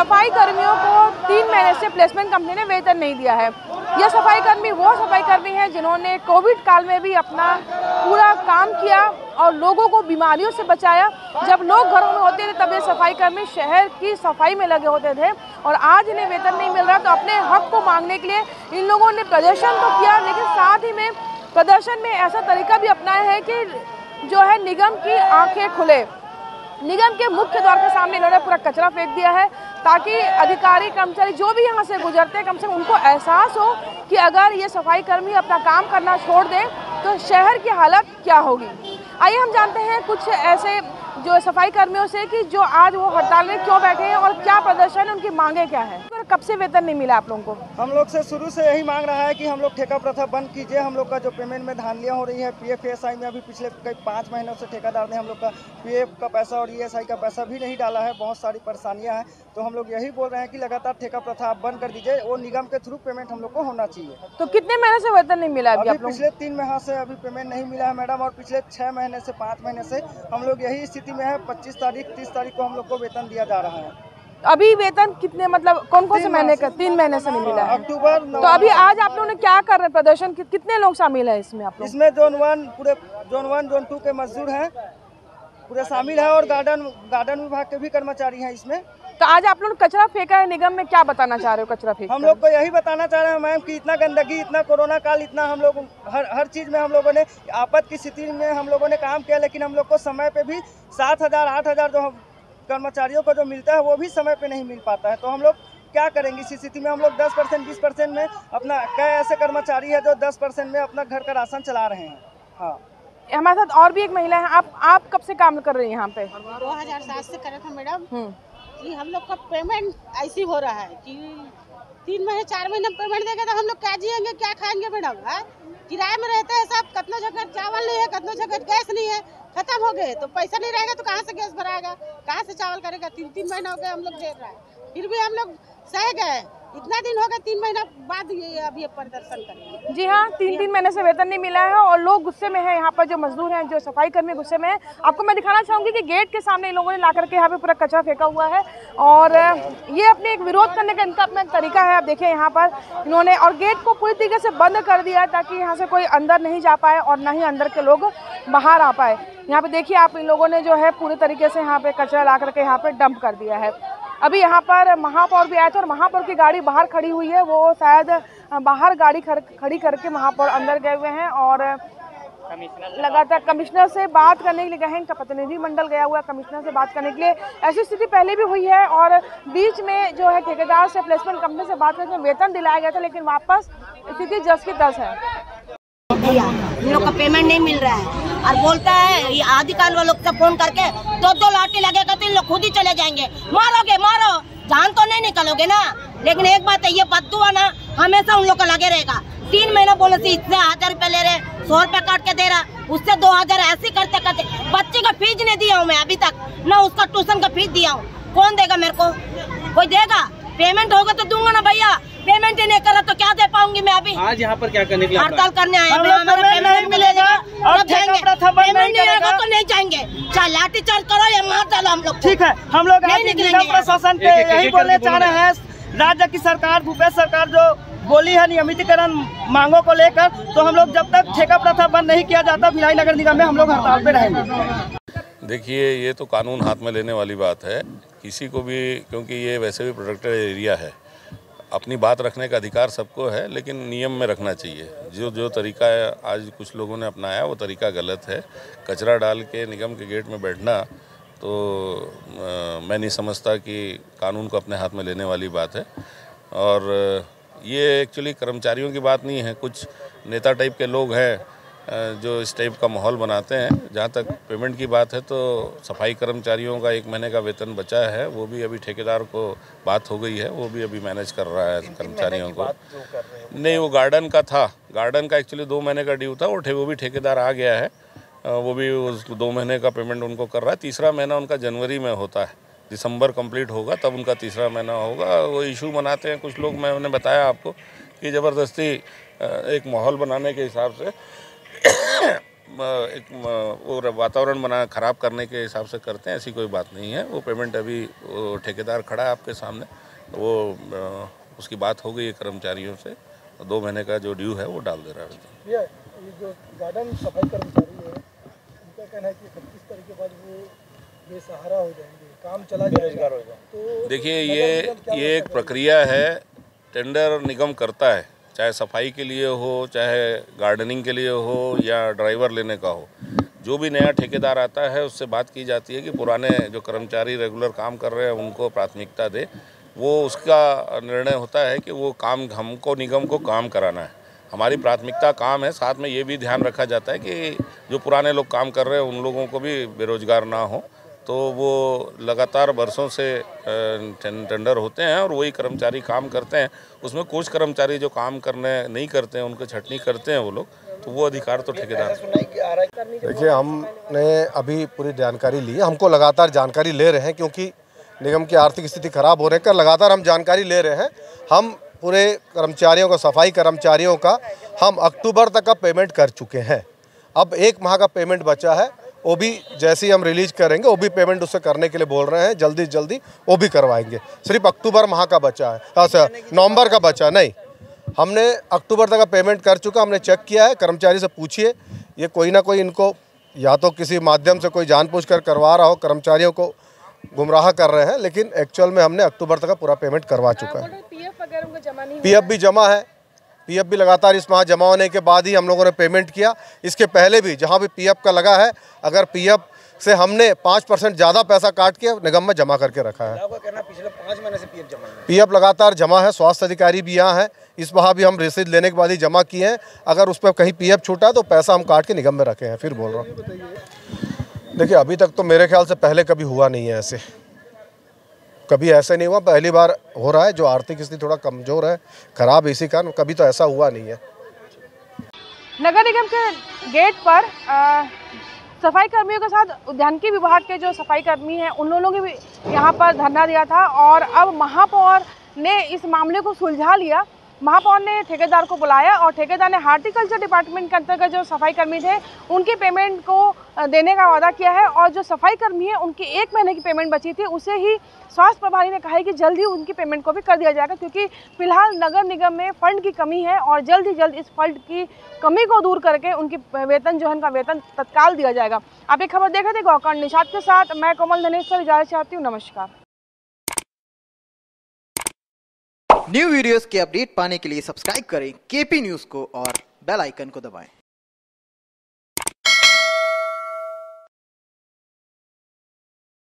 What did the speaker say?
सफाई कर्मियों को 3 महीने से प्लेसमेंट कंपनी ने वेतन नहीं दिया है। यह सफाई कर्मी वो सफाई कर्मी हैं जिन्होंने कोविड काल में भी अपना पूरा काम किया और लोगों को बीमारियों से बचाया। जब लोग घरों में होते थे तब ये सफाई कर्मी शहर की सफाई में लगे होते थे और आज इन्हें वेतन नहीं मिल रहा, तो अपने हक को मांगने के लिए इन लोगों ने प्रदर्शन तो किया, लेकिन साथ ही में प्रदर्शन में ऐसा तरीका भी अपनाया है कि जो है निगम की आंखें खुले। निगम के मुख्य द्वार के सामने इन्होंने पूरा कचरा फेंक दिया है ताकि अधिकारी कर्मचारी जो भी यहाँ से गुजरते हैं कम से कम उनको एहसास हो कि अगर ये सफाई कर्मी अपना काम करना छोड़ दें तो शहर की हालत क्या होगी। आइए हम जानते हैं कुछ ऐसे जो सफाई कर्मियों से कि जो आज वो हड़ताल में क्यों बैठे हैं और क्या प्रदर्शन है, उनकी मांगे क्या है। कब से वेतन नहीं मिला आप लोगों को? हम लोग से शुरू से यही मांग रहा है कि हम लोग ठेका प्रथा बंद कीजिए। हम लोग का जो पेमेंट में धांधलियाँ हो रही है, PF-ESI में अभी पिछले कई 5 महीनों से ठेकेदार ने हम लोग का PF का पैसा और ESI का पैसा भी नहीं डाला है। बहुत सारी परेशानियाँ हैं, तो हम लोग यही बोल रहे हैं कि लगातार ठेका प्रथा आप बंद कर दीजिए और निगम के थ्रू पेमेंट हम लोग को होना चाहिए। तो कितने महीने से वेतन नहीं मिला अभी? पिछले 3 माह से अभी पेमेंट नहीं मिला है मैडम, और पिछले 6 महीने से 5 महीने से हम लोग यही स्थिति में है। 25 तारीख 30 तारीख को हम लोग को वेतन दिया जा रहा है। अभी वेतन कितने, मतलब कौन कौन से महीने का? 3 महीने से नहीं मिला है। अक्टूबर। तो अभी आज आप लोगों ने क्या कर रहे हैं प्रदर्शन? कितने लोग शामिल है इसमें? आप लोग इसमें जोन 1 पूरे जोन 1 जोन 2 के मजदूर हैं पूरे शामिल है और गार्डन विभाग के भी कर्मचारी हैं इसमें। तो आज आप लोग कचरा फेंका है निगम में, क्या बताना चाह रहे हो कचरा फेंक? हम लोग को यही बताना चाह रहे हैं मैम कि इतना गंदगी, इतना कोरोना काल, इतना हम लोग हर चीज़ में हम लोगों ने आपात की स्थिति में हम लोगों ने काम किया, लेकिन हम लोग को समय पे भी 7,000 8,000 जो कर्मचारियों को जो मिलता है वो भी समय पे नहीं मिल पाता है। तो हम लोग क्या करेंगे इस स्थिति में? हम लोग 10% 20% में अपना, कई ऐसे कर्मचारी है जो 10% में अपना घर का राशन चला रहे हैं। हाँ, हमारे साथ और भी एक महिला है। आप कब से काम कर रही हैं यहाँ पे? 2007 से करे थे मैडम। कि हम लोग का पेमेंट ऐसी हो रहा है कि 3 महीने 4 महीने पेमेंट देगा तो हम लोग क्या जिएंगे, क्या खाएंगे मैडम? है किराए में रहते हैं सब, कितना जगह चावल नहीं है, कितना जगह गैस नहीं है, खत्म हो गए। तो पैसा नहीं रहेगा तो कहाँ से गैस भराएगा, कहाँ से चावल करेगा? 3 महीना हो गए हम लोग दे रहा है, फिर भी हम लोग सह गए। इतना दिन हो गया, 3 महीना बाद ये अभी प्रदर्शन करेंगे। जी हाँ, 3 महीने से वेतन नहीं मिला है और लोग गुस्से में हैं। यहाँ पर जो मजदूर हैं, जो सफाई कर्मी गुस्से में हैं। आपको मैं दिखाना चाहूँगी कि गेट के सामने इन लोगों ने ला करके यहाँ पे पूरा कचरा फेंका हुआ है और ये अपने एक विरोध करने का इनका अपना तरीका है। आप देखिए यहाँ पर इन्होंने और गेट को पूरी तरीके से बंद कर दिया है ताकि यहाँ से कोई अंदर नहीं जा पाए और ना ही अंदर के लोग बाहर आ पाए। यहाँ पे देखिए आप, इन लोगों ने जो है पूरी तरीके से यहाँ पे कचरा ला करके यहाँ पे डंप कर दिया है। अभी यहाँ पर महापौर भी आए थे और महापौर की गाड़ी बाहर खड़ी हुई है, वो शायद बाहर गाड़ी खड़ी करके महापौर अंदर गए हुए हैं और लगातार कमिश्नर से बात करने के लिए गए हैं। इनका प्रतिनिधिमंडल गया हुआ है कमिश्नर से बात करने के लिए। ऐसी स्थिति पहले भी हुई है और बीच में जो है ठेकेदार से प्लेसमेंट कंपनी से बात करके वेतन दिलाया गया था, लेकिन वापस स्थिति जस की तस है। इन लोग का पेमेंट नहीं मिल रहा है और बोलता है ये आदिकाल वालों से फोन करके 2 लाठी लगेगा तो इन लोग खुद ही चले जाएंगे। मारोगे मारो, जान तो नहीं निकलोगे ना। लेकिन एक बात है, ये बद्दुआ ना हमेशा उन लोग का लगे रहेगा। 3 महीना बोले से इससे 1000 रुपए ले रहे, 100 रुपए काट के दे रहा, उससे 2000 ऐसे करते करते बच्चे का फीस नहीं दिया हूँ मैं अभी तक, ना उसका ट्यूशन का फीस दिया हूँ। कौन देगा मेरे को? कोई देगा? पेमेंट होगा तो दूंगा ना भैया, पेमेंट ही नहीं करा तो क्या दे पाऊंगी मैं? अभी आज यहाँ पर क्या करने के लिए हड़ताल करने आए हैं। हमारा पेमेंट मिलेगा और पेमेंट नहीं आएगा तो नहीं जाएंगे, चाहे लाठी चार्ज करो या मार डालो हम लोग। ठीक है, हम लोग प्रशासन पे यही बोलना चाह रहे हैं। राज्य की सरकार, भूपेश सरकार जो बोली है नियमितीकरण मांगों को लेकर, तो हम लोग जब तक ठेका प्रथा बंद नहीं किया जाता भिलाई नगर निगम में हम लोग हड़ताल पे रहेंगे। देखिए, ये तो कानून हाथ में लेने वाली बात है किसी को भी, क्योंकि ये वैसे भी प्रोटेक्टेड एरिया है। अपनी बात रखने का अधिकार सबको है, लेकिन नियम में रखना चाहिए। जो तरीका आज कुछ लोगों ने अपनाया वो तरीका गलत है। कचरा डाल के निगम के गेट में बैठना तो मैं नहीं समझता कि कानून को अपने हाथ में लेने वाली बात है। और ये एक्चुअली कर्मचारियों की बात नहीं है, कुछ नेता टाइप के लोग हैं जो इस टाइप का माहौल बनाते हैं। जहाँ तक पेमेंट की बात है तो सफाई कर्मचारियों का 1 महीने का वेतन बचा है, वो भी अभी ठेकेदार को बात हो गई है, वो भी अभी मैनेज कर रहा है कर्मचारियों को। नहीं, वो गार्डन का था, गार्डन का एक्चुअली 2 महीने का ड्यू था, वो भी ठेकेदार आ गया है, वो भी उस 2 महीने का पेमेंट उनको कर रहा है। तीसरा महीना उनका जनवरी में होता है, दिसंबर कंप्लीट होगा तब उनका तीसरा महीना होगा। वो इशू मनाते हैं कुछ लोग, मैंने बताया आपको कि ज़बरदस्ती एक माहौल बनाने के हिसाब से वो वातावरण बना खराब करने के हिसाब से करते हैं, ऐसी कोई बात नहीं है। वो पेमेंट अभी वो ठेकेदार खड़ा है आपके सामने, वो उसकी बात हो गई है कर्मचारियों से, 2 महीने का जो ड्यू है वो डाल दे रहा है। ये जो गार्डन सफाई कर्मचारी है, उनका कहना है कि 31 तारीख के बाद वो बेसहारा हो जाएंगे, काम चला जाएगा। तो देखिए ये एक प्रक्रिया है, टेंडर निगम करता है, चाहे सफाई के लिए हो, चाहे गार्डनिंग के लिए हो या ड्राइवर लेने का हो। जो भी नया ठेकेदार आता है उससे बात की जाती है कि पुराने जो कर्मचारी रेगुलर काम कर रहे हैं उनको प्राथमिकता दे। वो उसका निर्णय होता है कि वो काम हमको निगम को काम कराना है, हमारी प्राथमिकता काम है। साथ में ये भी ध्यान रखा जाता है कि जो पुराने लोग काम कर रहे हैं उन लोगों को भी बेरोजगार ना हो। तो वो लगातार बरसों से टेंडर होते हैं और वही कर्मचारी काम करते हैं। उसमें कुछ कर्मचारी जो काम करने नहीं करते हैं, उनको छटनी करते हैं वो लोग, तो वो अधिकार तो ठेकेदार। देखिए, हमने अभी पूरी जानकारी ली है, हमको लगातार जानकारी ले रहे हैं क्योंकि निगम की आर्थिक स्थिति खराब हो रही है। लगातार हम जानकारी ले रहे हैं। हम पूरे कर्मचारियों का, सफाई कर्मचारियों का हम अक्टूबर तक का पेमेंट कर चुके हैं। अब 1 माह का पेमेंट बचा है, वो भी जैसे ही हम रिलीज करेंगे वो भी पेमेंट उससे करने के लिए बोल रहे हैं, जल्दी से जल्दी वो भी करवाएंगे। सिर्फ अक्टूबर माह का बचा है, अच्छा नवंबर का बचा नहीं। हमने अक्टूबर तक का पेमेंट कर चुका, हमने चेक किया है। कर्मचारी से पूछिए, ये कोई ना कोई इनको या तो किसी माध्यम से कोई जानबूझकर करवा रहा हो, कर्मचारियों को गुमराह कर रहे हैं, लेकिन एक्चुअल में हमने अक्टूबर तक का पूरा पेमेंट करवा चुका है। पीएफ वगैरह उनका जमा नहीं, पीएफ भी जमा है। पीएफ भी लगातार इस माह जमा होने के बाद ही हम लोगों ने पेमेंट किया। इसके पहले भी जहां भी पीएफ का लगा है, अगर पीएफ से हमने 5% ज़्यादा पैसा काट के निगम में जमा करके रखा है। पिछले 5 महीने से पीएफ जमा है। पीएफ लगातार जमा है, स्वास्थ्य अधिकारी भी यहाँ है। इस माह भी हम रसीद लेने के बाद ही जमा किए हैं। अगर उस पर कहीं पीएफ छूटा है तो पैसा हम काट के निगम में रखे हैं। फिर बोल रहा हूँ, देखिए अभी तक तो मेरे ख्याल से पहले कभी हुआ नहीं है, ऐसे कभी ऐसे नहीं हुआ, पहली बार हो रहा है। जो आर्थिक स्थिति थोड़ा कमज़ोर है, खराब, इसी कारण कभी तो ऐसा हुआ नहीं है। नगर निगम के गेट पर सफाई कर्मियों के साथ उद्यानिकी विभाग के जो सफाई कर्मी हैं उन लोगों ने भी यहाँ पर धरना दिया था और अब महापौर ने इस मामले को सुलझा लिया। महापौर ने ठेकेदार को बुलाया और ठेकेदार ने हार्टिकल्चर डिपार्टमेंट के अंतर्गत जो सफाई कर्मी थे उनके पेमेंट को देने का वादा किया है और जो सफाई कर्मी है उनकी 1 महीने की पेमेंट बची थी उसे ही स्वास्थ्य प्रभारी ने कहा है कि जल्द ही उनकी पेमेंट को भी कर दिया जाएगा, क्योंकि फिलहाल नगर निगम में फंड की कमी है और जल्द ही जल्द इस फंड की कमी को दूर करके उनकी वेतन जो है उनका वेतन तत्काल दिया जाएगा। आप एक खबर देख रहे थे गौकर्ण निषाद के साथ, मैं कोमल धनेश्वर इजाजत चाहती हूँ। नमस्कार। न्यू वीडियोस के अपडेट पाने के लिए सब्सक्राइब करें केपी न्यूज़ को और बेल आइकन को दबाएं।